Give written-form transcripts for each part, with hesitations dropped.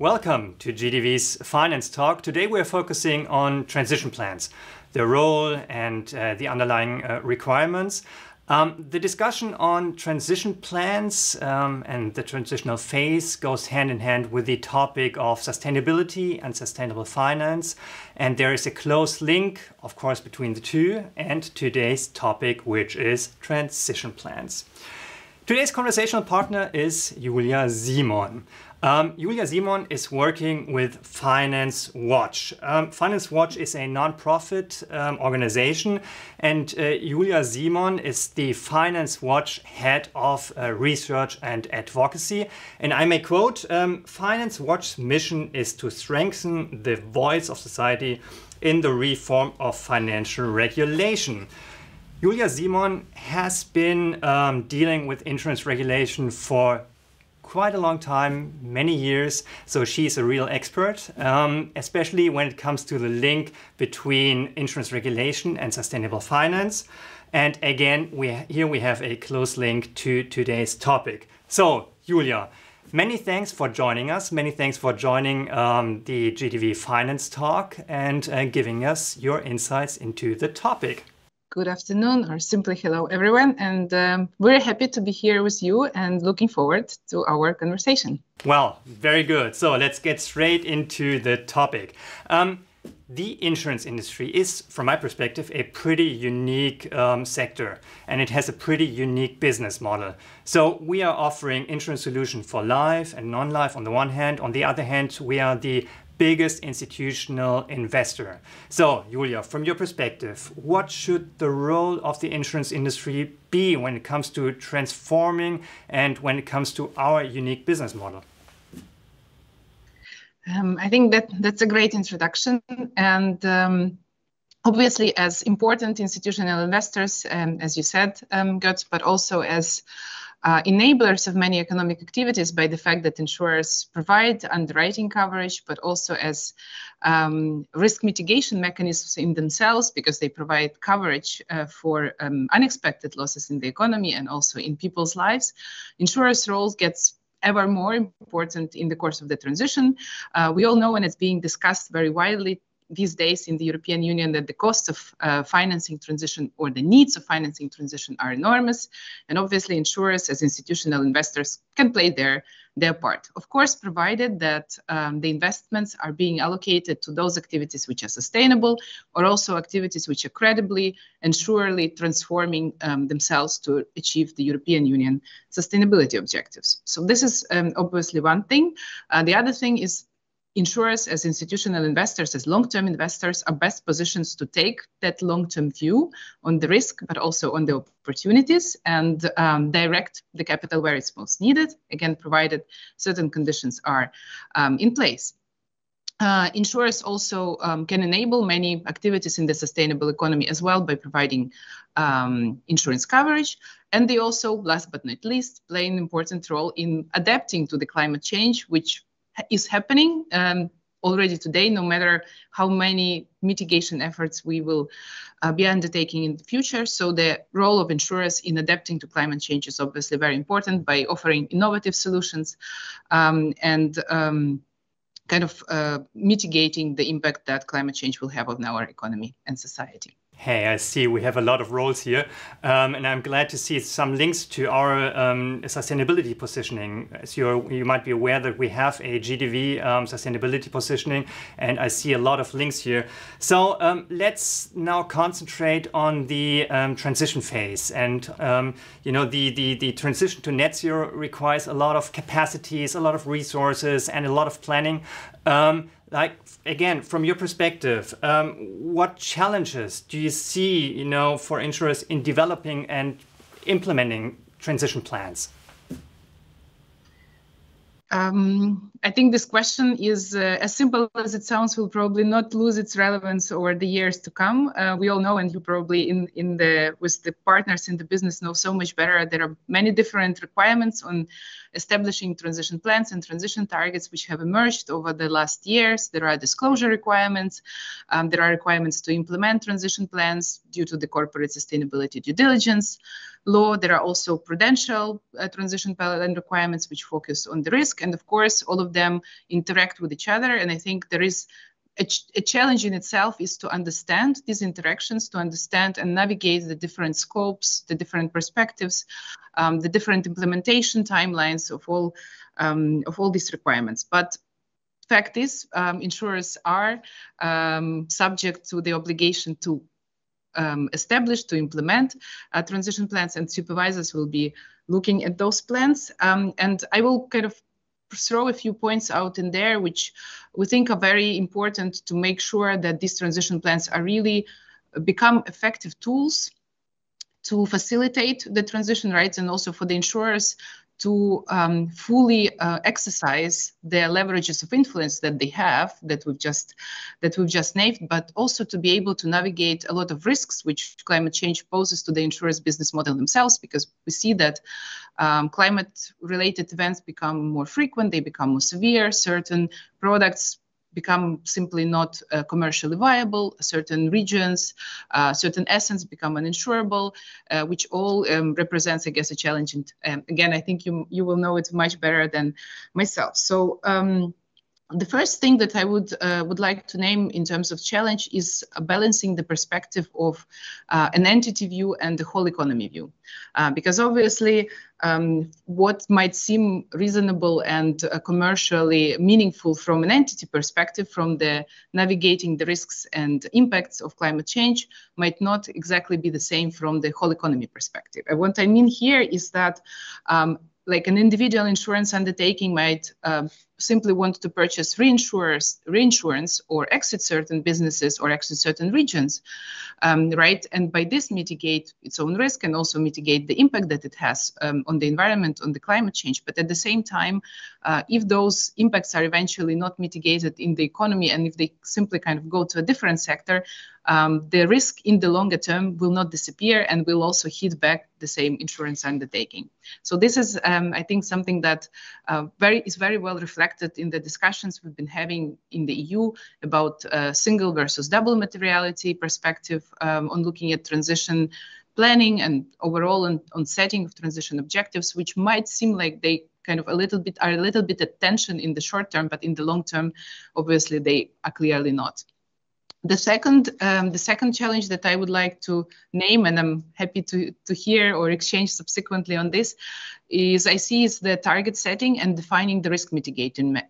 Welcome to GDV's Finance Talk. Today we're focusing on transition plans, their role and the underlying requirements. The discussion on transition plans and the transitional phase goes hand in hand with the topic of sustainability and sustainable finance. And there is a close link, of course, between the two and today's topic, which is transition plans. Today's conversational partner is Julia Symon. Julia Symon is working with Finance Watch. Finance Watch is a non-profit organization, and Julia Symon is the Finance Watch head of Research and Advocacy. And I may quote, Finance Watch's mission is to strengthen the voice of society in the reform of financial regulation. Julia Symon has been dealing with insurance regulation for quite a long time, many years, so she's a real expert, especially when it comes to the link between insurance regulation and sustainable finance. And again, here we have a close link to today's topic. So, Julia, many thanks for joining us. Many thanks for joining the GDV Finance Talk and giving us your insights into the topic. Good afternoon, or simply hello, everyone. And we're happy to be here with you and looking forward to our conversation. Well, very good. So let's get straight into the topic. The insurance industry is, from my perspective, a pretty unique sector, and it has a pretty unique business model. So we are offering insurance solutions for life and non-life on the one hand. On the other hand, we are the biggest institutional investor. So, Julia, from your perspective, what should the role of the insurance industry be when it comes to transforming and when it comes to our unique business model? I think that's a great introduction. And obviously, as important institutional investors, as you said, Götz, but also as enablers of many economic activities by the fact that insurers provide underwriting coverage, but also as risk mitigation mechanisms in themselves, because they provide coverage for unexpected losses in the economy and also in people's lives. Insurers' role gets ever more important in the course of the transition. We all know, and it's being discussed very widely these days in the European Union, that the costs of financing transition or the needs of financing transition are enormous. And obviously insurers as institutional investors can play their part. Of course, provided that the investments are being allocated to those activities which are sustainable, or also activities which are credibly and surely transforming themselves to achieve the European Union sustainability objectives. So this is obviously one thing. The other thing is insurers as institutional investors, as long-term investors, are best positioned to take that long-term view on the risk, but also on the opportunities, and direct the capital where it's most needed, again, provided certain conditions are in place. Insurers also can enable many activities in the sustainable economy as well by providing insurance coverage. And they also, last but not least, play an important role in adapting to the climate change, which is happening already today, no matter how many mitigation efforts we will be undertaking in the future. So the role of insurers in adapting to climate change is obviously very important by offering innovative solutions and kind of mitigating the impact that climate change will have on our economy and society. Hey, I see we have a lot of roles here, and I'm glad to see some links to our sustainability positioning. As you might be aware that we have a GDV sustainability positioning, and I see a lot of links here. So let's now concentrate on the transition phase. And you know, the transition to net zero requires a lot of capacities, a lot of resources, and a lot of planning. Like, again, from your perspective, what challenges do you see, you know, for insurers in developing and implementing transition plans? I think this question is as simple as it sounds, will probably not lose its relevance over the years to come. We all know, and you probably with the partners in the business know so much better, there are many different requirements on establishing transition plans and transition targets which have emerged over the last years. There are disclosure requirements. There are requirements to implement transition plans due to the corporate sustainability due diligence. law, there are also prudential transition plan requirements which focus on the risk. And of course, all of them interact with each other. And I think there is a challenge in itself is to understand these interactions, to understand and navigate the different scopes, the different perspectives, the different implementation timelines of all these requirements. But fact is, insurers are subject to the obligation to establish, to implement transition plans, and supervisors will be looking at those plans. And I will kind of throw a few points out in there, which we think are very important to make sure that these transition plans are really become effective tools to facilitate the transition rights, and also for the insurers to fully exercise their leverages of influence that they have, that we've just named, but also to be able to navigate a lot of risks which climate change poses to the insurers' business model themselves, because we see that climate-related events become more frequent, they become more severe, certain products become simply not commercially viable, certain regions, certain assets become uninsurable, which all represents, I guess, a challenge. And again, I think you will know it much better than myself. So the first thing that I would like to name in terms of challenge is balancing the perspective of an entity view and the whole economy view. Because obviously, what might seem reasonable and commercially meaningful from an entity perspective, from the navigating the risks and impacts of climate change, might not exactly be the same from the whole economy perspective. And what I mean here is that like an individual insurance undertaking might simply want to purchase reinsurance or exit certain businesses or exit certain regions, right? And by this mitigate its own risk and also mitigate the impact that it has on the environment, on the climate change. But at the same time, if those impacts are eventually not mitigated in the economy, and if they simply kind of go to a different sector, the risk in the longer term will not disappear and will also hit back the same insurance undertaking. So this is, I think, something that is very well reflected in the discussions we've been having in the EU about single versus double materiality perspective on looking at transition planning and overall on setting of transition objectives, which might seem like they kind of are a little bit at tension in the short term, but in the long term, obviously they are clearly not. The second challenge that I would like to name, and I'm happy to hear or exchange subsequently on this, is the target setting and defining the risk mitigation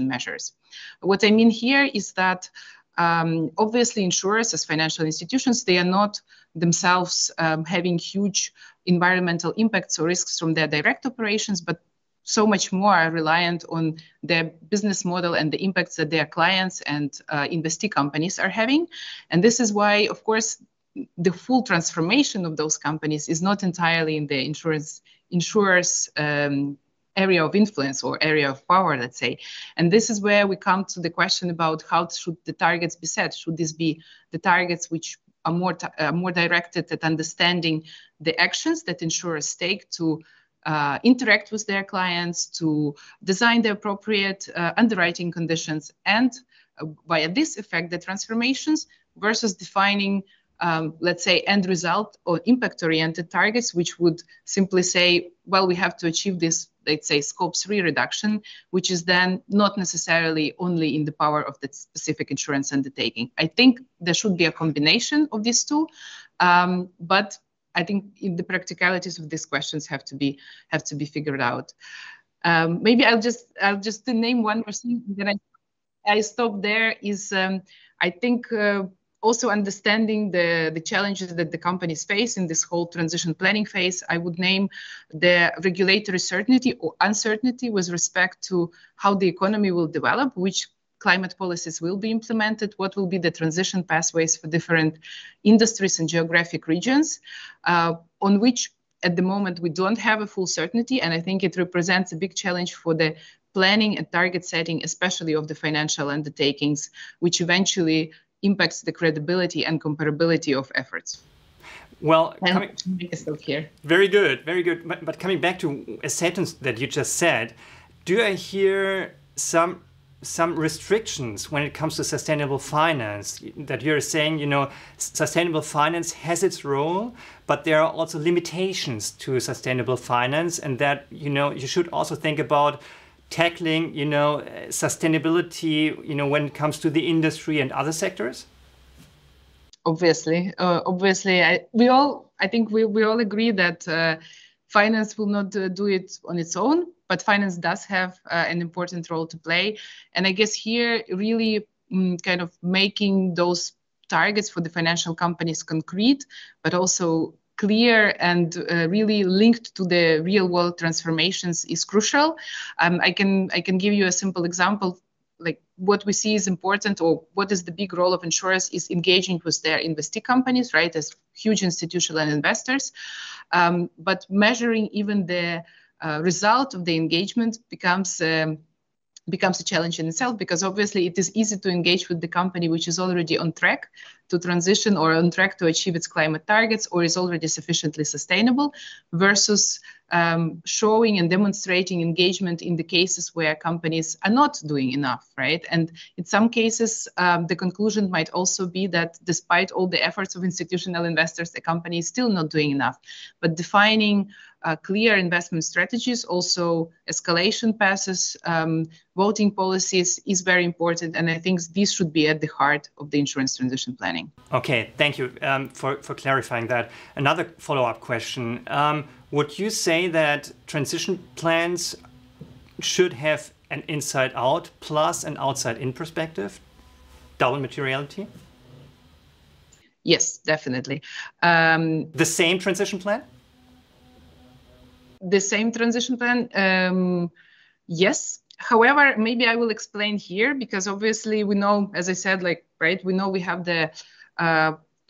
measures. What I mean here is that obviously insurers as financial institutions, they are not themselves having huge environmental impacts or risks from their direct operations, but so much more are reliant on their business model and the impacts that their clients and investee companies are having. And this is why, of course, the full transformation of those companies is not entirely in the insurers' area of influence or area of power, let's say. And this is where we come to the question about how should the targets be set? Should this be the targets which are more directed at understanding the actions that insurers take to interact with their clients, to design the appropriate underwriting conditions, and via this effect the transformations, versus defining, let's say, end result or impact-oriented targets, which would simply say, well, we have to achieve this, let's say, scope 3 reduction, which is then not necessarily only in the power of that specific insurance undertaking. I think there should be a combination of these two, but I think the practicalities of these questions have to be figured out. Maybe I'll just name one more thing, then I stop there. Is I think also understanding the challenges that the companies face in this whole transition planning phase. I would name the regulatory certainty or uncertainty with respect to how the economy will develop, which climate policies will be implemented, what will be the transition pathways for different industries and geographic regions, on which at the moment we don't have a full certainty. And I think it represents a big challenge for the planning and target setting, especially of the financial undertakings, which eventually impacts the credibility and comparability of efforts. Well, here. Very good, very good. But coming back to a sentence that you just said, do I hear some some restrictions when it comes to sustainable finance, that you're saying, you know, sustainable finance has its role, but there are also limitations to sustainable finance, and that, you know, you should also think about tackling, you know, sustainability, you know, when it comes to the industry and other sectors? Obviously, I think we all agree that finance will not do it on its own, but finance does have an important role to play. And I guess here really kind of making those targets for the financial companies concrete, but also clear and really linked to the real world transformations is crucial. I can give you a simple example. Like what we see is important, or what is the big role of insurers is engaging with their investee companies, right, as huge institutional investors. But measuring even the result of the engagement becomes a challenge in itself, because obviously it is easy to engage with the company which is already on track to transition or on track to achieve its climate targets or is already sufficiently sustainable, versus showing and demonstrating engagement in the cases where companies are not doing enough, right? And in some cases, the conclusion might also be that despite all the efforts of institutional investors, the company is still not doing enough. But defining clear investment strategies, also escalation passes, voting policies is very important. And I think this should be at the heart of the insurance transition planning. Okay, thank you for clarifying that. Another follow-up question. Would you say that transition plans should have an inside-out plus an outside-in perspective? Double materiality? Yes, definitely. The same transition plan? The same transition plan, yes. However, maybe I will explain here, because obviously we know, as I said, like, right, we know we have the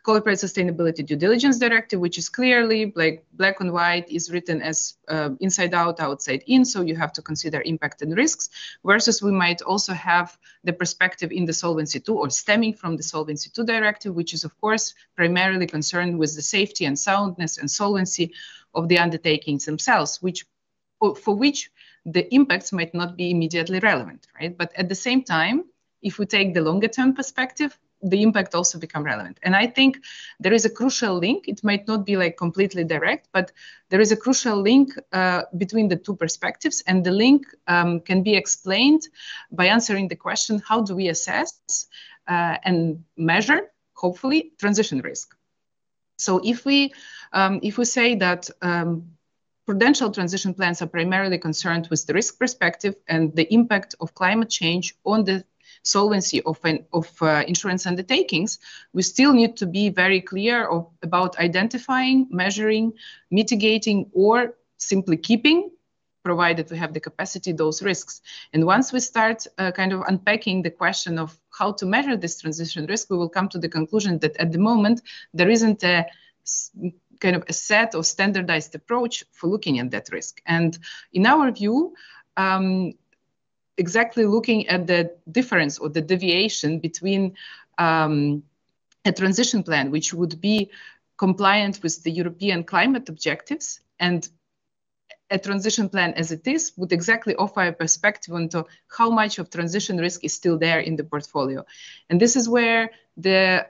Corporate Sustainability Due Diligence Directive, which is clearly like black and white, is written as inside out, outside in. So you have to consider impact and risks, versus we might also have the perspective in the Solvency II, or stemming from the Solvency II Directive, which is of course primarily concerned with the safety and soundness and solvency of the undertakings themselves, for which the impacts might not be immediately relevant, right? But at the same time, if we take the longer term perspective, the impact also become relevant. And I think there is a crucial link. It might not be like completely direct, but there is a crucial link between the two perspectives. And the link can be explained by answering the question, how do we assess and measure, hopefully, transition risk? So if we say that prudential transition plans are primarily concerned with the risk perspective and the impact of climate change on the solvency of insurance undertakings, we still need to be very clear about identifying, measuring, mitigating, or simply keeping, provided we have the capacity, those risks. And once we start kind of unpacking the question of how to measure this transition risk, we will come to the conclusion that at the moment, there isn't a kind of a set or standardized approach for looking at that risk. And in our view, exactly looking at the difference or the deviation between a transition plan, which would be compliant with the European climate objectives, and a transition plan as it is, would exactly offer a perspective into how much of transition risk is still there in the portfolio. And this is where the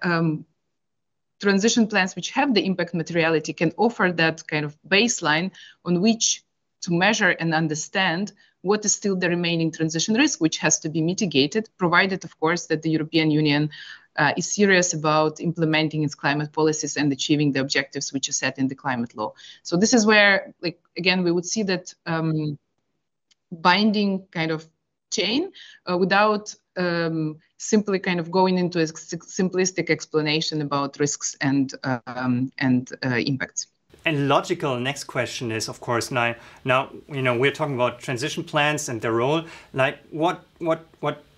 transition plans which have the impact materiality can offer that kind of baseline on which to measure and understand what is still the remaining transition risk, which has to be mitigated, provided, of course, that the European Union is serious about implementing its climate policies and achieving the objectives which are set in the climate law. So this is where, like, again, we would see that binding kind of chain without simply kind of going into a simplistic explanation about risks and impacts. And logical next question is, of course, now you know, we're talking about transition plans and their role. Like, what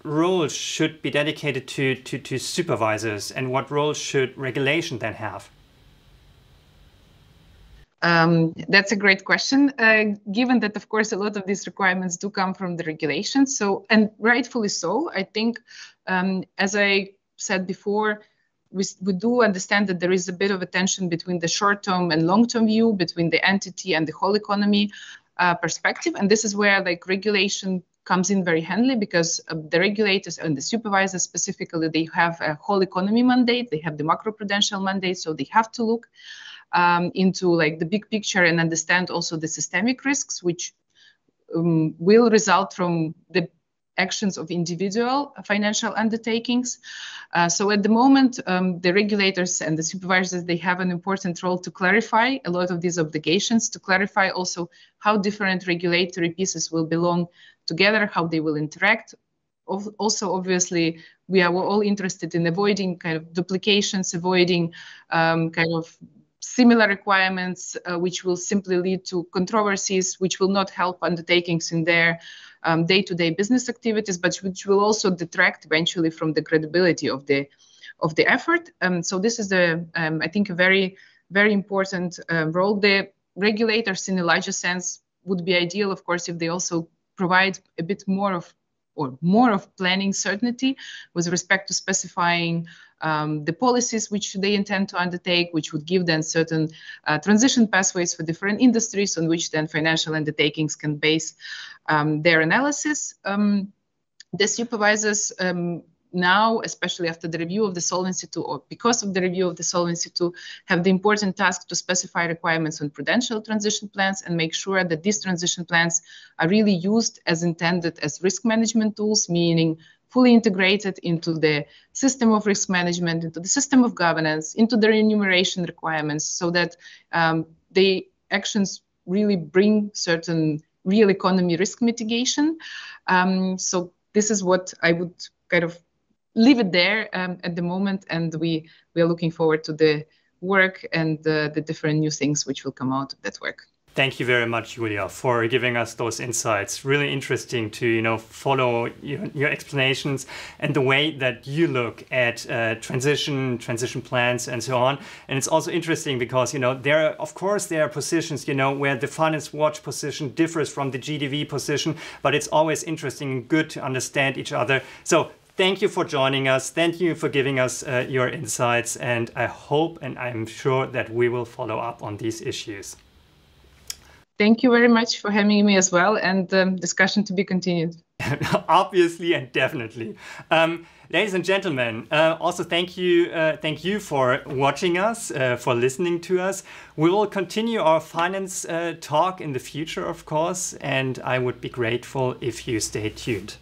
role should be dedicated to supervisors, and what role should regulation then have? That's a great question, given that, of course, a lot of these requirements do come from the regulations. So, and rightfully so, I think, as I said before, we do understand that there is a bit of a tension between the short-term and long-term view, between the entity and the whole economy perspective. And this is where, like, regulation comes in very handy because the regulators and the supervisors specifically, they have a whole economy mandate, they have the macroprudential mandate, so they have to look into like the big picture and understand also the systemic risks, which will result from the actions of individual financial undertakings. So at the moment, the regulators and the supervisors, they have an important role to clarify a lot of these obligations, to clarify also how different regulatory pieces will belong together, how they will interact. Also, obviously, we are all interested in avoiding kind of duplications, avoiding kind of similar requirements, which will simply lead to controversies, which will not help undertakings in their day-to-day business activities, but which will also detract eventually from the credibility of the effort. So this is I think a very, very important role. The regulators, in a larger sense, would be ideal, of course, if they also provide a bit more of planning certainty with respect to specifying the policies which they intend to undertake, which would give them certain transition pathways for different industries on which then financial undertakings can base their analysis. The supervisors now, especially after the review of the Solvency II, or because of the review of the Solvency II, have the important task to specify requirements on prudential transition plans and make sure that these transition plans are really used as intended as risk management tools, meaning fully integrated into the system of risk management, into the system of governance, into the remuneration requirements, so that the actions really bring certain real economy risk mitigation. So this is what I would kind of leave it there at the moment, and we are looking forward to the work and the different new things which will come out of that work. Thank you very much, Julia, for giving us those insights. Really interesting to follow your explanations and the way that you look at transition plans and so on. And it's also interesting because there are positions where the Finance Watch position differs from the GDV position, but it's always interesting and good to understand each other. So thank you for joining us. Thank you for giving us your insights, and I hope and I'm sure that we will follow up on these issues. Thank you very much for having me as well, and discussion to be continued. Obviously and definitely. Ladies and gentlemen, also thank you for watching us, for listening to us. We will continue our finance talk in the future, of course, and I would be grateful if you stay tuned.